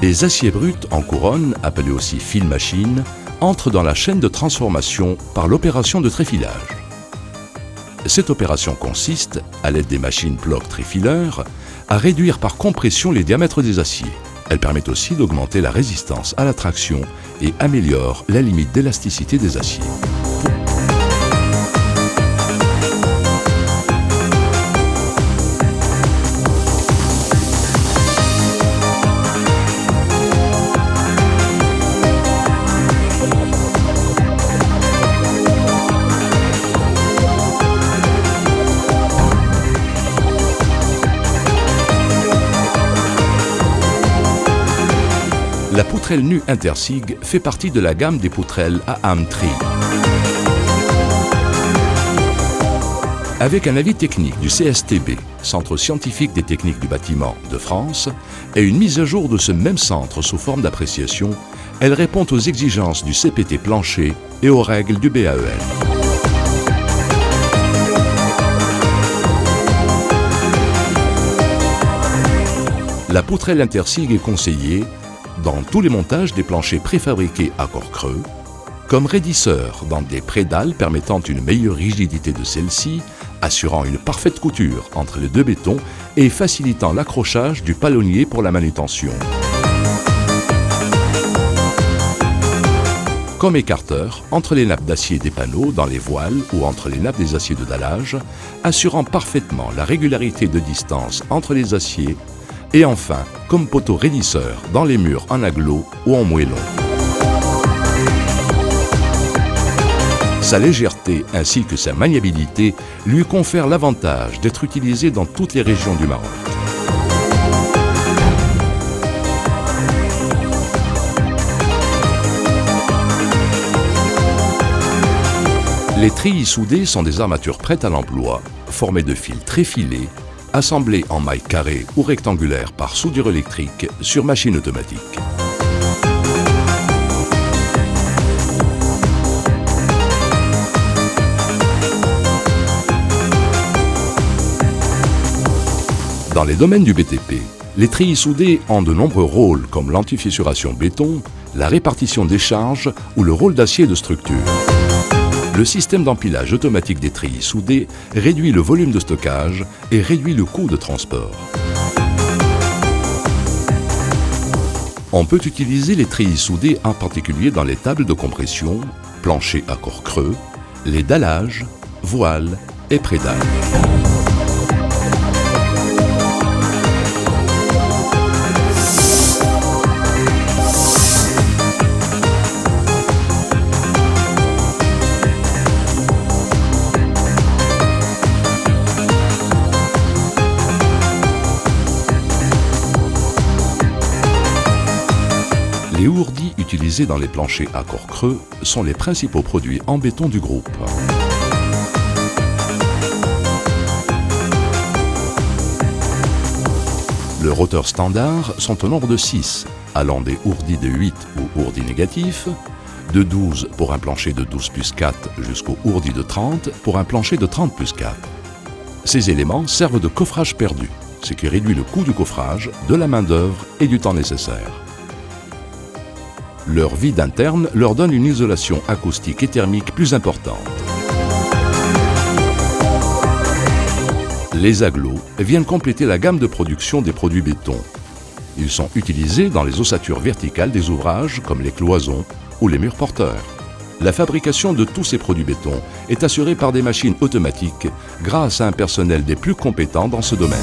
Les aciers bruts en couronne, appelés aussi fil-machine, entrent dans la chaîne de transformation par l'opération de tréfilage. Cette opération consiste, à l'aide des machines blocs tréfileurs, à réduire par compression les diamètres des aciers. Elle permet aussi d'augmenter la résistance à la traction et améliore la limite d'élasticité des aciers. La poutrelle nue Intersig fait partie de la gamme des poutrelles à âme tri. Avec un avis technique du CSTB, Centre scientifique des techniques du bâtiment de France, et une mise à jour de ce même centre sous forme d'appréciation, elle répond aux exigences du CPT plancher et aux règles du BAEN. La poutrelle Intersig est conseillée dans tous les montages des planchers préfabriqués à corps creux, comme raidisseur dans des prédales permettant une meilleure rigidité de celle-ci, assurant une parfaite couture entre les deux bétons et facilitant l'accrochage du palonnier pour la manutention. Comme écarteur entre les nappes d'acier des panneaux dans les voiles ou entre les nappes des aciers de dallage, assurant parfaitement la régularité de distance entre les aciers, et enfin comme poteau raidisseur dans les murs en aglo ou en moellon. Sa légèreté ainsi que sa maniabilité lui confèrent l'avantage d'être utilisé dans toutes les régions du Maroc. Les treillis soudés sont des armatures prêtes à l'emploi, formées de fils très filés, assemblés en mailles carrées ou rectangulaires par soudure électrique sur machine automatique. Dans les domaines du BTP, les treillis soudés ont de nombreux rôles comme l'antifissuration béton, la répartition des charges ou le rôle d'acier de structure. Le système d'empilage automatique des treillis soudés réduit le volume de stockage et réduit le coût de transport. On peut utiliser les treillis soudés en particulier dans les tables de compression, planchers à corps creux, les dallages, voiles et prédales. Les ourdis utilisés dans les planchers à corps creux sont les principaux produits en béton du groupe. Le roteur standard sont au nombre de 6, allant des ourdis de 8 ou ourdis négatifs, de 12 pour un plancher de 12 plus 4 jusqu'au ourdi de 30 pour un plancher de 30 plus 4. Ces éléments servent de coffrage perdu, ce qui réduit le coût du coffrage, de la main-d'œuvre et du temps nécessaire. Leur vide interne leur donne une isolation acoustique et thermique plus importante. Les aglos viennent compléter la gamme de production des produits béton. Ils sont utilisés dans les ossatures verticales des ouvrages comme les cloisons ou les murs porteurs. La fabrication de tous ces produits béton est assurée par des machines automatiques grâce à un personnel des plus compétents dans ce domaine.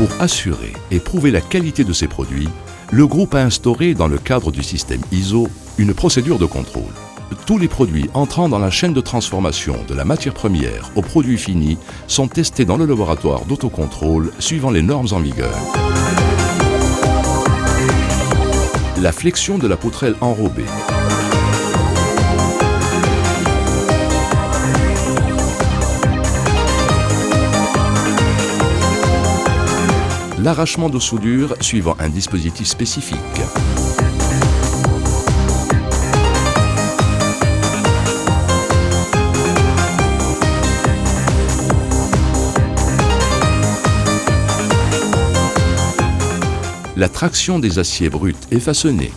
Pour assurer et prouver la qualité de ses produits, le groupe a instauré dans le cadre du système ISO une procédure de contrôle. Tous les produits entrant dans la chaîne de transformation de la matière première au produit fini sont testés dans le laboratoire d'autocontrôle suivant les normes en vigueur. La flexion de la poutrelle enrobée. L'arrachement de soudure suivant un dispositif spécifique. La traction des aciers bruts et façonnés.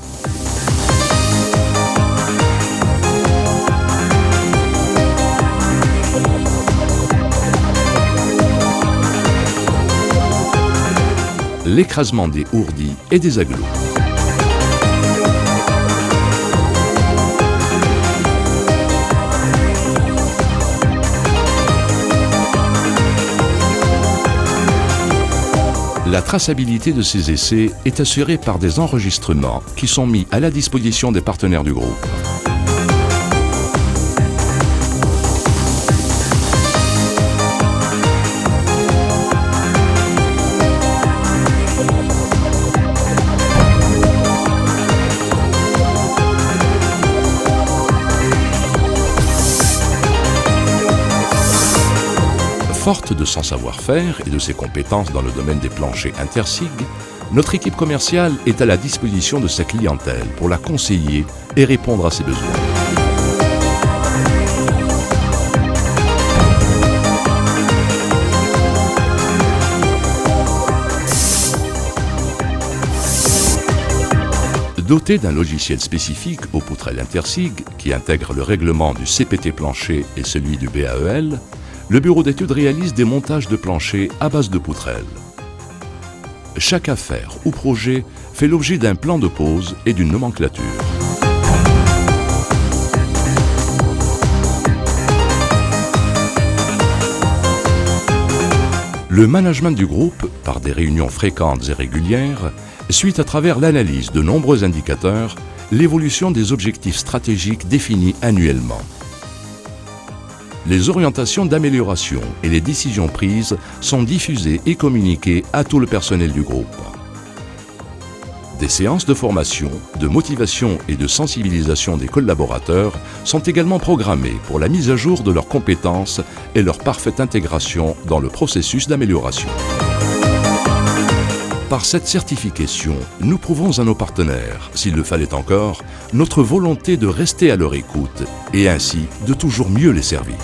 L'écrasement des ourdis et des agglos. La traçabilité de ces essais est assurée par des enregistrements qui sont mis à la disposition des partenaires du groupe. Forte de son savoir-faire et de ses compétences dans le domaine des planchers Intersig, notre équipe commerciale est à la disposition de sa clientèle pour la conseiller et répondre à ses besoins. Doté d'un logiciel spécifique aux poutrelles Intersig qui intègre le règlement du CPT plancher et celui du BAEL, le bureau d'études réalise des montages de planchers à base de poutrelles. Chaque affaire ou projet fait l'objet d'un plan de pose et d'une nomenclature. Le management du groupe, par des réunions fréquentes et régulières, suit à travers l'analyse de nombreux indicateurs l'évolution des objectifs stratégiques définis annuellement. Les orientations d'amélioration et les décisions prises sont diffusées et communiquées à tout le personnel du groupe. Des séances de formation, de motivation et de sensibilisation des collaborateurs sont également programmées pour la mise à jour de leurs compétences et leur parfaite intégration dans le processus d'amélioration. Par cette certification, nous prouvons à nos partenaires, s'il le fallait encore, notre volonté de rester à leur écoute et ainsi de toujours mieux les servir.